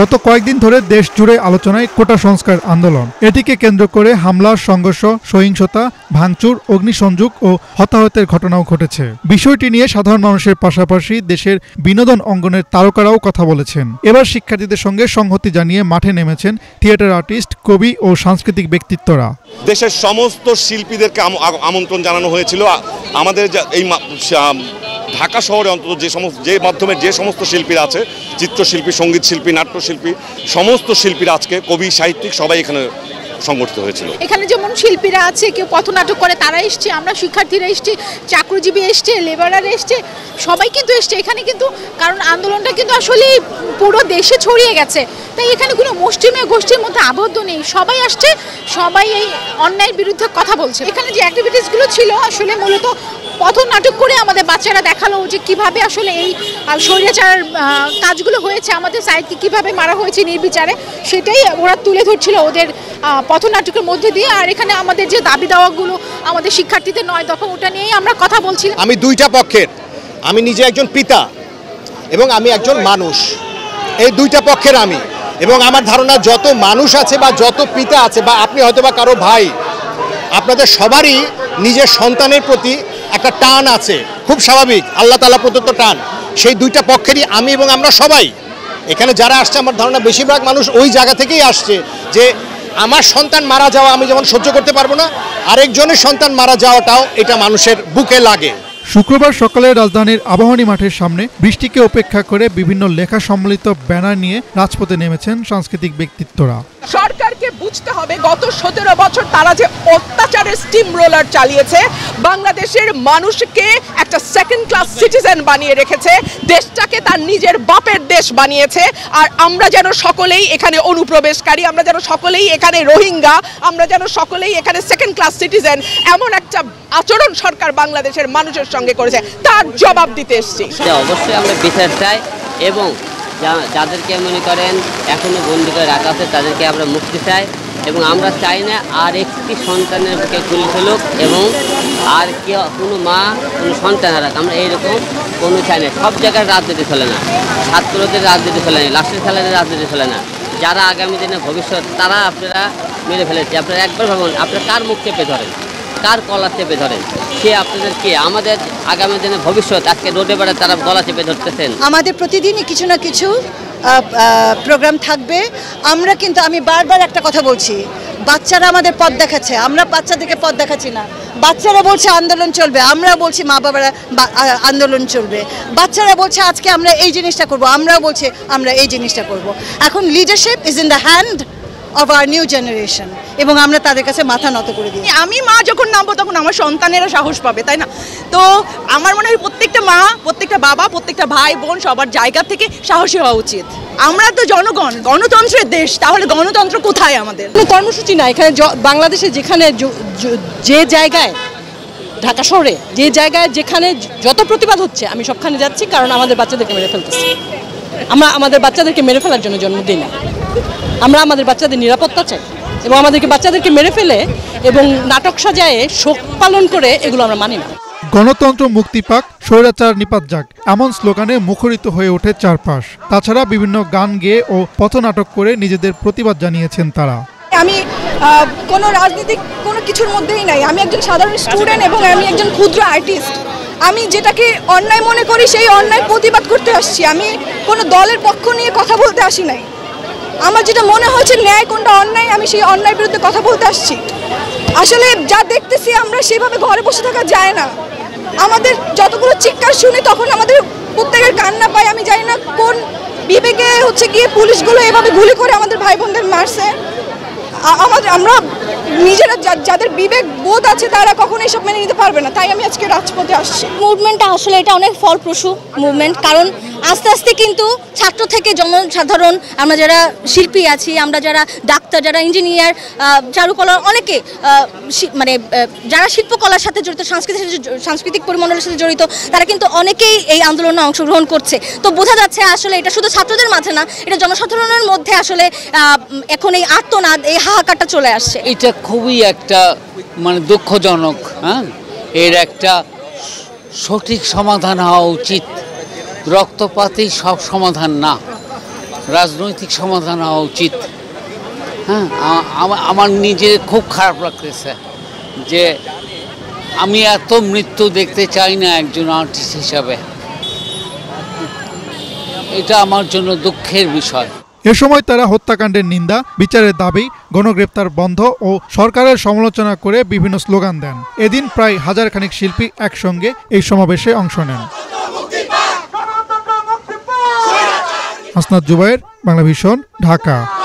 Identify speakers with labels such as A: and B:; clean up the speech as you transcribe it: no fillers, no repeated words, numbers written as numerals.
A: গত কয়েকদিন ধরে দেশ জুড়ে আলোচনায় কোটা সংস্কার আন্দোলন। এটিকে কেন্দ্র করে হামলা, সংঘর্ষ, সহিংসতা, ভাঙচুর, অগ্নিসংযোগ ও হতাহতের ঘটনাও ঘটেছে। বিষয়টি নিয়ে সাধারণ মানুষের পাশাপাশি দেশের বিনোদন অঙ্গনের তারকারাও কথা বলেছেন। এবার শিক্ষার্থীদের সঙ্গে সংহতি জানিয়ে মাঠে নেমেছেন থিয়েটার আর্টিস্ট, কবি ও সাংস্কৃতিক ব্যক্তিত্বরা।
B: দেশের সমস্ত শিল্পীদেরকে আমন্ত্রণ জানানো হয়েছিল। আমাদের এই ঢাকা শহরে অন্তত যে মাধ্যমে যে সমস্ত শিল্পীরা আছে, চিত্রশিল্পী, সঙ্গীত শিল্পী, নাট্যশিল্পী, সমস্ত শিল্পীরা আজকে, কবি, সাহিত্যিক সবাই এখানে সংগঠিত হয়েছিল।
C: এখানে যেমন শিল্পীরা আছে, কেউ পথনাটক করে, তারা এসছে, আমরা শিক্ষার্থীরা এসছি, চাকরিজীবী এসছে, লেবারার এসছে, সবাই কিন্তু এসছে এখানে। কিন্তু কারণ আন্দোলনটা কিন্তু আসলে পুরো দেশে ছড়িয়ে গেছে, তাই এখানে কোনো মুষ্টিমেয় গোষ্ঠীর মধ্যে আবদ্ধ নেই, সবাই আসছে, সবাই এই অন্যায়ের বিরুদ্ধে কথা বলছে। এখানে যে অ্যাক্টিভিটিসগুলো ছিল আসলে মূলত পথনাটক করে আমাদের বাচ্চারা দেখালো যে কিভাবে আসলে এই স্বৈরাচার কাজগুলো হয়েছে, আমাদের সাইডকে কিভাবে মারা হয়েছে নির্বিচারে, সেটাই ওরা তুলে ধরছিল ওদের পথনাটকের মধ্যে দিয়ে। আর এখানে আমাদের যে দাবি দাওয়াগুলো আমাদের শিক্ষার্থীদের 9 দফা, ওটা নিয়েই আমরা কথা বলছিলাম।
D: আমি দুইটা পক্ষের, আমি নিজে একজন পিতা এবং আমি একজন মানুষ, এই দুইটা পক্ষের আমি। এবং আমার ধারণা যত মানুষ আছে বা যত পিতা আছে বা আপনি হয়তো বা কারো ভাই, আপনাদের সবারই নিজের সন্তানের প্রতি একটা টান আছে, খুব স্বাভাবিক, আল্লাহ তাআলা প্রদত্ত টান। সেই দুইটা পক্ষেরই আমি এবং আমরা সবাই এখানে যারা আসছে, আমার ধারণা বেশিরভাগ মানুষ ওই জায়গা থেকেই আসছে যে আমার সন্তান মারা যাওয়া আমি যেমন সহ্য করতে পারবো না, আরেকজনের সন্তান মারা যাওয়াটাও এটা মানুষের বুকে লাগে।
A: শুক্রবার সকালে রাজধানীর আবাহনী মাঠের সামনে বৃষ্টিকে উপেক্ষা করে বিভিন্ন লেখা সম্বলিত ব্যানার নিয়ে রাজপথে নেমেছেন সাংস্কৃতিক ব্যক্তিত্বরা।
E: সরকারকে বুঝতে হবে গত 17 বছর তারা যে অত্যাচারের স্টিম রোলার চালিয়েছে, বাংলাদেশের মানুষকে একটা সেকেন্ড ক্লাস সিটিজেন বানিয়ে রেখেছে, দেশটাকে তার নিজের বাপের দেশ বানিয়েছে। আর আমরা যেন সকলেই এখানে অনুপ্রবেশকারী, আমরা যেন সকলেই এখানে রোহিঙ্গা, আমরা যেন সকলেই এখানে সেকেন্ড ক্লাস সিটিজেন, এমন একটা আচরণ সরকার বাংলাদেশের মানুষের সঙ্গে করেছে, তার জবাব দিতে এসেছি।
F: অবশ্যই আমরা বিচার চাই এবং যাদেরকে মনে করেন এখনো বন্দি করে রাখা আছে তাদেরকে আমরা মুক্তি চাই। এবং আমরা চাই না আর একটি সন্তানের বুকে গুলি চলুক এবং আর কেউ কোনো মা কোনো সন্তান হারাক, আমরা এইরকম কোনো চাই না। সব জায়গায় রাজনীতি চলে না, ছাত্রদের রাজনীতি চলে না, লাশের খেলাদের রাজনীতি চলে না। যারা আগামী দিনে ভবিষ্যৎ, তারা আপনারা মেরে ফেলেছে। আপনারা একবার ভাবুন, আপনারা কার মুখ চেপে ধরেন, কার গলা চেপে ধরেন, সে আপনাদের কে? আমাদের আগামী দিনে ভবিষ্যৎ, আজকে রোডে বেড়ে তারা গলা চেপে ধরতেছেন।
G: আমাদের প্রতিদিনই কিছু না কিছু প্রোগ্রাম থাকবে। আমরা কিন্তু, আমি বারবার একটা কথা বলছি, বাচ্চারা আমাদের পথ দেখাচ্ছে, আমরা বাচ্চাদেরকে পথ দেখাচ্ছি না। বাচ্চারা বলছে আন্দোলন চলবে, আমরা বলছি মা বাবারা আন্দোলন চলবে। বাচ্চারা বলছে আজকে আমরা এই জিনিসটা করব, আমরাও বলছি আমরা এই জিনিসটা করব। এখন leadership is in the hand of our new generation এবং আমরা তাদের কাছে মাথা নত করে দিই।
E: আমি মা যখন নামবো তখন আমার সন্তানেরা সাহস পাবে, তাই না? তো আমার মনে হয় প্রত্যেকটা মা, প্রত্যেকটা বাবা, প্রত্যেকটা ভাই বোন সবার জায়গা থেকে সাহসী হওয়া উচিত। আমরা তো জনগণ, গণতন্ত্রের দেশ, তাহলে গণতন্ত্র কোথায় আমাদের?
G: কোনো কর্মসূচি না এখানে বাংলাদেশে, যেখানে যে জায়গায়, ঢাকা শহরে যে জায়গায় যেখানে যত প্রতিবাদ হচ্ছে আমি সবখানে যাচ্ছি, কারণ আমাদের বাচ্চাদেরকে মেরে ফেলতেছে। আমরা আমাদের বাচ্চাদেরকে মেরে ফেলার জন্য জন্ম দিই না, আমরা আমাদের বাচ্চাদের নিরাপত্তা চাই। এবং আমাদেরকে বাচ্চাদেরকে মেরে ফেলে এবং নাটক সাজায়ে শোক পালন করে, এগুলো আমরা মানি না।
A: গণতন্ত্র মুক্তি পাক, স্বৈরাচার নিপাত যাক, এমন স্লোগানে মুখরিত হয়ে ওঠে চারপাশ। তাছাড়া বিভিন্ন গান গেয়ে ও পথনাটক করে নিজেদের প্রতিবাদ জানিয়েছেন তারা।
C: আমি কোনো রাজনীতিক কোনো কিছুর মধ্যেই নাই, আমি একজন সাধারণ স্টুডেন্ট এবং আমি একজন ক্ষুদ্র আর্টিস্ট। আমি যেটাকে অন্যায় মনে করি সেই অন্যায় প্রতিবাদ করতে আসছি, আমি কোনো দলের পক্ষ নিয়ে কথা বলতে আসি নাই। আমার যেটা মনে হয়েছে ন্যায় কোনটা অন্যায়, আমি সেই অন্যায়ের বিরুদ্ধে কথা বলতে আসছি। আসলে যা দেখতেছি আমরা সেভাবে ঘরে বসে থাকা যায় না। আমাদের যতগুলো চিৎকার শুনি তখন আমাদের প্রত্যেকের কান্না পায়। আমি জানি না কোন বিবেকে গিয়ে পুলিশগুলো এভাবে গুলি করে আমাদের ভাই বোনদের মারছে। আমরা নিজেরা যাদের বিবেক বোধ আছে তারা কখনো এসব মেনে নিতে পারবে না, তাই আমি আজকে রাজপথে আসছি।
H: মুভমেন্টটা আসলে এটা অনেক ফলপ্রসূ মুভমেন্ট, কারণ আস্তে আস্তে কিন্তু ছাত্র থেকে জনসাধারণ, আমরা যারা শিল্পী আছি, আমরা যারা ডাক্তার, যারা ইঞ্জিনিয়ার, চারুকলা, অনেকে মানে যারা শিল্পকলার সাথে জড়িত, সাংস্কৃতিক পরিমণ্ডলের সাথে জড়িত, তারা কিন্তু অনেকেই এই আন্দোলনে অংশগ্রহণ করছে। তো বোঝা যাচ্ছে আসলে এটা শুধু ছাত্রদের মাঝে না, এটা জনসাধারণের মধ্যে আসলে এখন এই আর্তনাদ, এই হাহাকারটা চলে আসছে।
I: এটা খুবই একটা মানে দুঃখজনক। এর একটা সঠিক সমাধান হওয়া উচিত। রক্তপাতই সব সমাধান না, রাজনৈতিক সমাধান হওয়া উচিত। হ্যাঁ, আমার নিজের খুব খারাপ লাগতেছে যে আমি এত মৃত্যু দেখতে চাই না একজন আর্টিস্ট হিসাবে। এটা আমার জন্য দুঃখের বিষয়।
A: এ সময় তারা হত্যাকাণ্ডের নিন্দা, বিচারের দাবি, গণগ্রেপ্তার বন্ধ ও সরকারের সমালোচনা করে বিভিন্ন স্লোগান দেন। এদিন প্রায় হাজারখানেক শিল্পী একসঙ্গে এই সমাবেশে অংশ নেন। হাসনাত জুবায়ের, বাংলা ভিশন, ঢাকা।